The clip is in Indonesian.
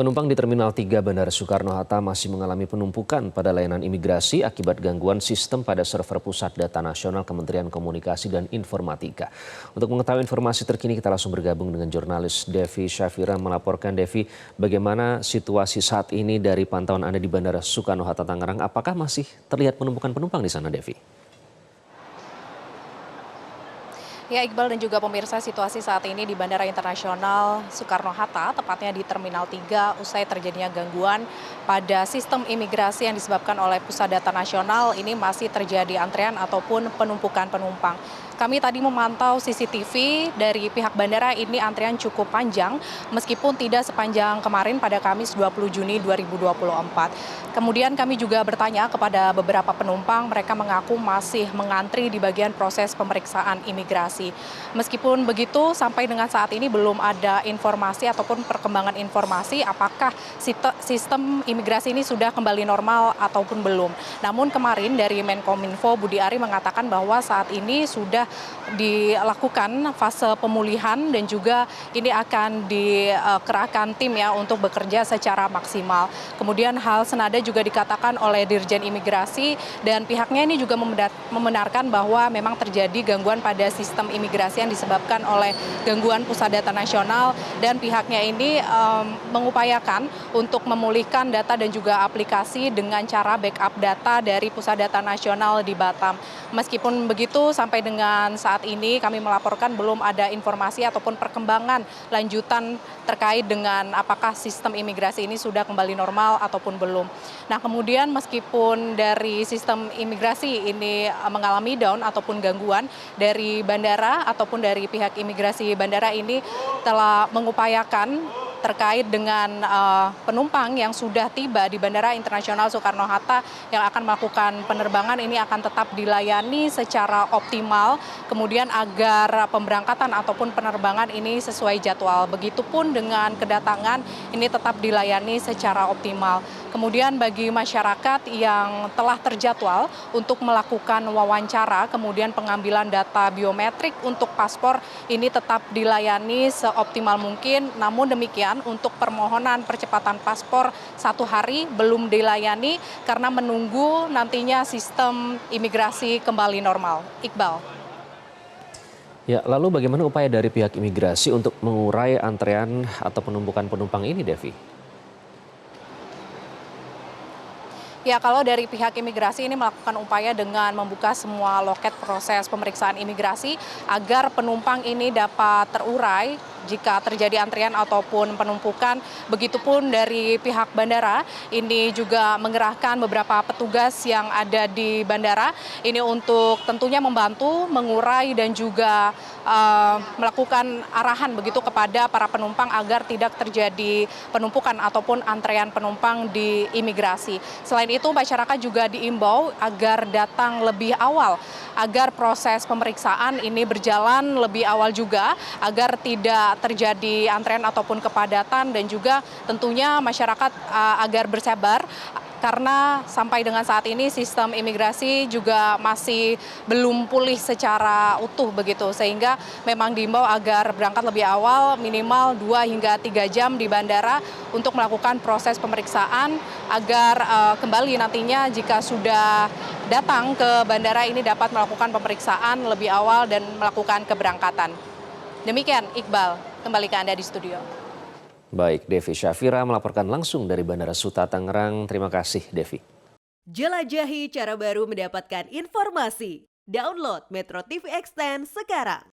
Penumpang di Terminal 3 Bandara Soekarno-Hatta masih mengalami penumpukan pada layanan imigrasi akibat gangguan sistem pada server Pusat Data Nasional Kementerian Komunikasi dan Informatika. Untuk mengetahui informasi terkini kita langsung bergabung dengan jurnalis Devi Syafira melaporkan. Devi, bagaimana situasi saat ini dari pantauan Anda di Bandara Soekarno-Hatta Tangerang? Apakah masih terlihat penumpukan penumpang di sana, Devi? Ya, Iqbal dan juga pemirsa, situasi saat ini di Bandara Internasional Soekarno-Hatta, tepatnya di Terminal 3, usai terjadinya gangguan pada sistem imigrasi yang disebabkan oleh Pusat Data Nasional, ini masih terjadi antrean ataupun penumpukan penumpang. Kami tadi memantau CCTV dari pihak bandara, ini antrean cukup panjang, meskipun tidak sepanjang kemarin pada Kamis 20 Juni 2024. Kemudian kami juga bertanya kepada beberapa penumpang, mereka mengaku masih mengantri di bagian proses pemeriksaan imigrasi. Meskipun begitu, sampai dengan saat ini belum ada informasi ataupun perkembangan informasi apakah sistem imigrasi ini sudah kembali normal ataupun belum. Namun kemarin dari Menkominfo Budi Ari mengatakan bahwa saat ini sudah dilakukan fase pemulihan dan juga ini akan dikerahkan tim ya untuk bekerja secara maksimal. Kemudian hal senada juga dikatakan oleh Dirjen Imigrasi dan pihaknya ini juga membenarkan bahwa memang terjadi gangguan pada sistem imigrasi yang disebabkan oleh gangguan Pusat Data Nasional dan pihaknya ini mengupayakan untuk memulihkan data dan juga aplikasi dengan cara backup data dari Pusat Data Nasional di Batam. Meskipun begitu, sampai dengan saat ini kami melaporkan belum ada informasi ataupun perkembangan lanjutan terkait dengan apakah sistem imigrasi ini sudah kembali normal ataupun belum. Nah, kemudian meskipun dari sistem imigrasi ini mengalami down ataupun gangguan, dari bandara ataupun dari pihak imigrasi bandara ini telah mengupayakan terkait dengan penumpang yang sudah tiba di Bandara Internasional Soekarno-Hatta yang akan melakukan penerbangan ini akan tetap dilayani secara optimal, kemudian agar pemberangkatan ataupun penerbangan ini sesuai jadwal. Begitupun dengan kedatangan ini tetap dilayani secara optimal. Kemudian bagi masyarakat yang telah terjadwal untuk melakukan wawancara, kemudian pengambilan data biometrik untuk paspor ini tetap dilayani seoptimal mungkin. Namun demikian untuk permohonan percepatan paspor 1 hari belum dilayani karena menunggu nantinya sistem imigrasi kembali normal. Iqbal. Ya, lalu bagaimana upaya dari pihak imigrasi untuk mengurai antrean atau penumpukan penumpang ini, Devi? Ya, kalau dari pihak imigrasi ini melakukan upaya dengan membuka semua loket proses pemeriksaan imigrasi agar penumpang ini dapat terurai jika terjadi antrian ataupun penumpukan. Begitupun dari pihak bandara ini juga mengerahkan beberapa petugas yang ada di bandara ini untuk tentunya membantu mengurai dan juga melakukan arahan begitu kepada para penumpang agar tidak terjadi penumpukan ataupun antrean penumpang di imigrasi. Selain itu, masyarakat juga diimbau agar datang lebih awal agar proses pemeriksaan ini berjalan lebih awal juga agar tidak terjadi antrean ataupun kepadatan dan juga tentunya masyarakat agar bersabar karena sampai dengan saat ini sistem imigrasi juga masih belum pulih secara utuh begitu, sehingga memang diimbau agar berangkat lebih awal minimal 2 hingga 3 jam di bandara untuk melakukan proses pemeriksaan agar kembali nantinya jika sudah datang ke bandara ini dapat melakukan pemeriksaan lebih awal dan melakukan keberangkatan. Demikian Iqbal, kembali ke Anda di studio. Baik, Devi Syafira melaporkan langsung dari Bandara Suta Tangerang. Terima kasih, Devi. Jelajahi cara baru mendapatkan informasi. Download Metro TV Extend sekarang.